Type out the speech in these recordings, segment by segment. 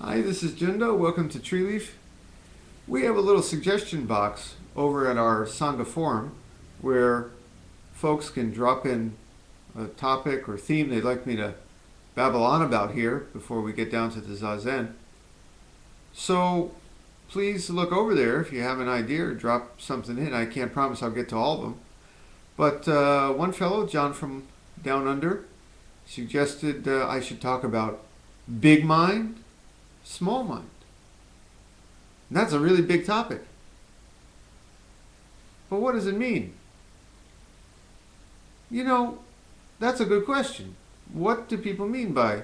Hi, this is Jindo. Welcome to Treeleaf. We have a little suggestion box over at our Sangha forum where folks can drop in a topic or theme they'd like me to babble on about here before we get down to the Zazen. So please look over there if you have an idea or drop something in. I can't promise I'll get to all of them. But one fellow, John from Down Under, suggested I should talk about big mind, small mind. And that's a really big topic. But what does it mean? You know, that's a good question. What do people mean by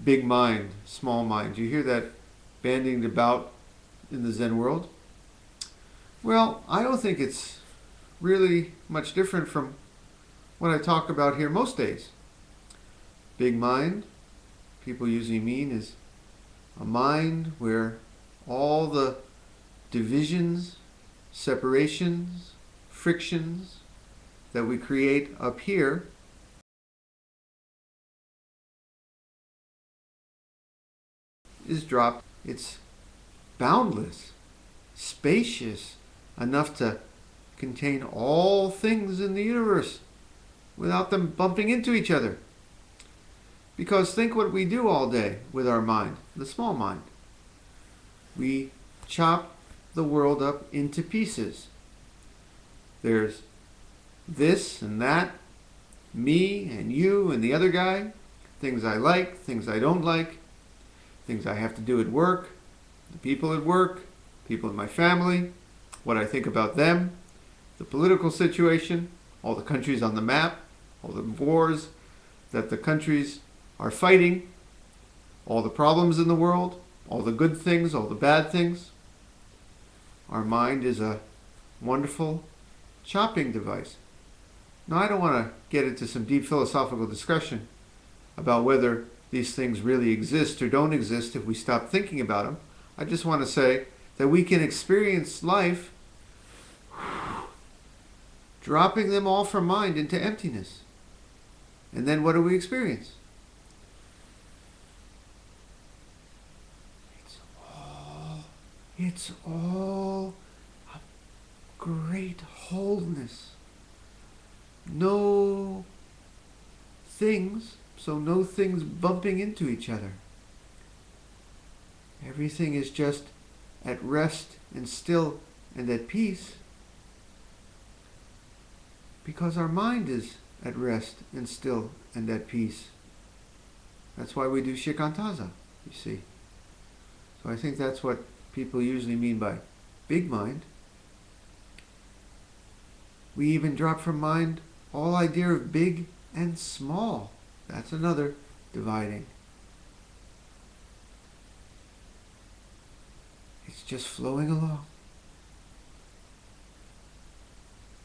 big mind, small mind? Do you hear that bandied about in the Zen world? Well, I don't think it's really much different from what I talk about here most days. Big mind, people usually mean, is a mind where all the divisions, separations, frictions that we create up here is dropped. It's boundless, spacious, enough to contain all things in the universe without them bumping into each other. Because think what we do all day with our mind, the small mind. We chop the world up into pieces. There's this and that, me and you and the other guy, things I like, things I don't like, things I have to do at work, the people at work, people in my family, what I think about them, the political situation, all the countries on the map, all the wars that the countries are fighting, all the problems in the world, all the good things, all the bad things. Our mind is a wonderful chopping device. Now, I don't want to get into some deep philosophical discussion about whether these things really exist or don't exist if we stop thinking about them. I just want to say that we can experience life dropping them all from mind into emptiness. And then what do we experience? It's all a great wholeness. No things, so no things bumping into each other. Everything is just at rest and still and at peace because our mind is at rest and still and at peace. That's why we do shikantaza, you see. So I think that's what people usually mean by big mind. We even drop from mind all idea of big and small. That's another dividing. It's just flowing along.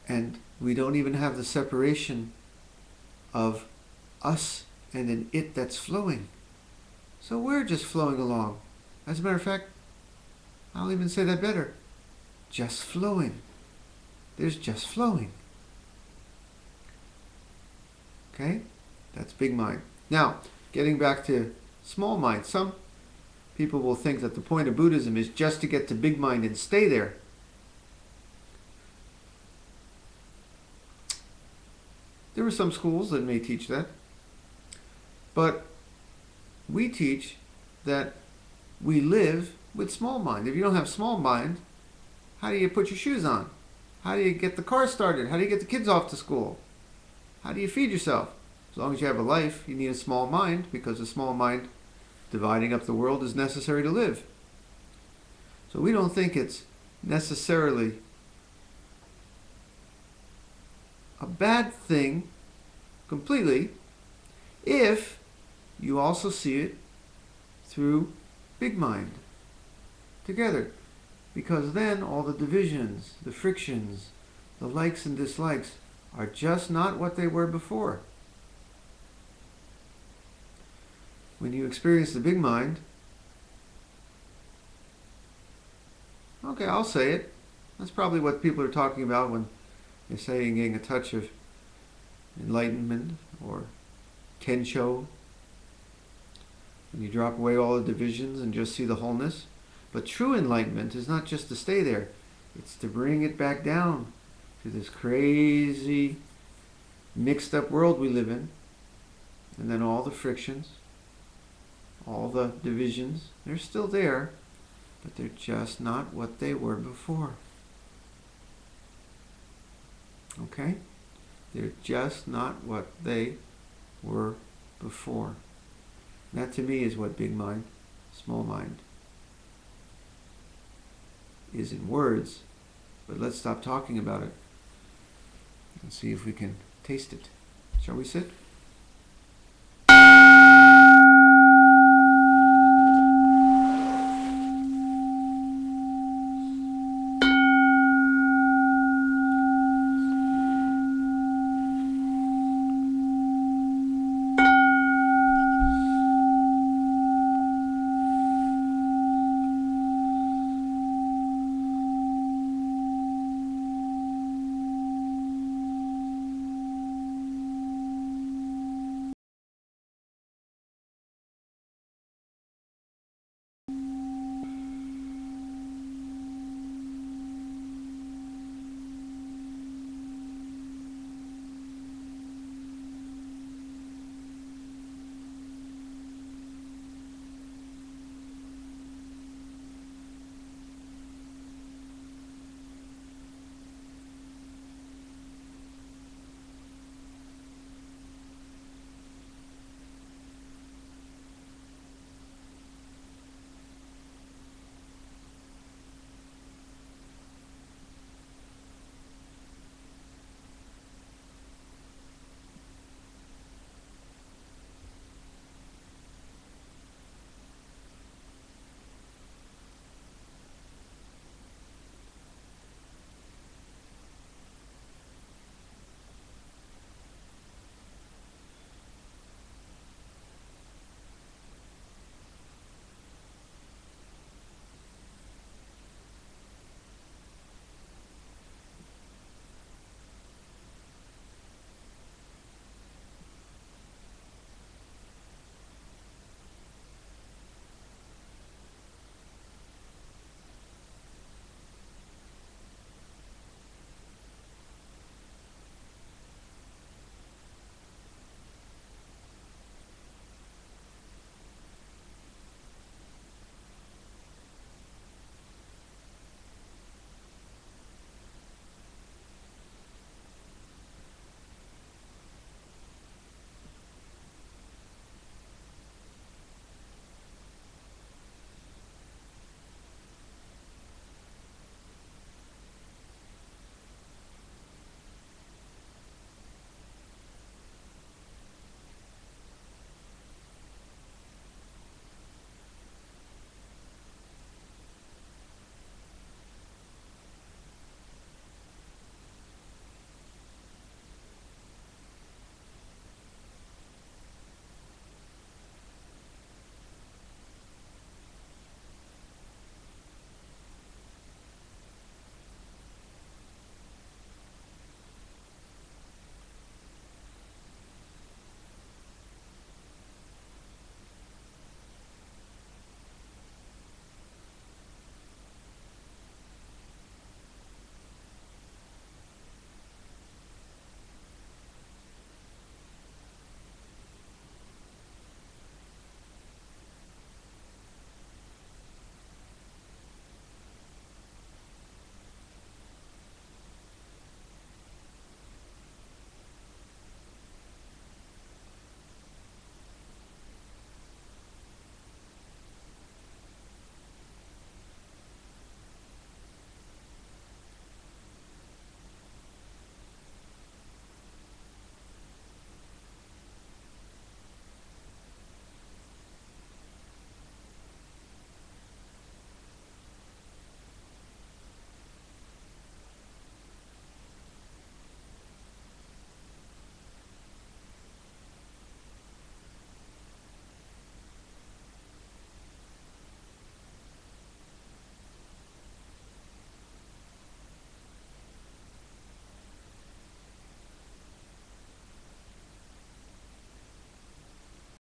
And we don't even have the separation of us and an it that's flowing. So we're just flowing along. As a matter of fact, I'll even say that better. Just flowing. There's just flowing. Okay? That's big mind. Now, getting back to small mind. Some people will think that the point of Buddhism is just to get to big mind and stay there. There are some schools that may teach that. But we teach that we live with small mind. If you don't have small mind, how do you put your shoes on? How do you get the car started? How do you get the kids off to school? How do you feed yourself? As long as you have a life, you need a small mind, because a small mind dividing up the world is necessary to live. So we don't think it's necessarily a bad thing completely if you also see it through big mind together, because then all the divisions, the frictions, the likes and dislikes are just not what they were before. When you experience the big mind, okay, I'll say it. That's probably what people are talking about when they're saying getting a touch of enlightenment or Kensho. when you drop away all the divisions and just see the wholeness. But true enlightenment is not just to stay there, it's to bring it back down to this crazy, mixed up world we live in. And then all the frictions, all the divisions, they're still there, but they're just not what they were before. Okay? They're just not what they were before. That to me is what big mind, small mind is in words, but let's stop talking about it and see if we can taste it. Shall we sit?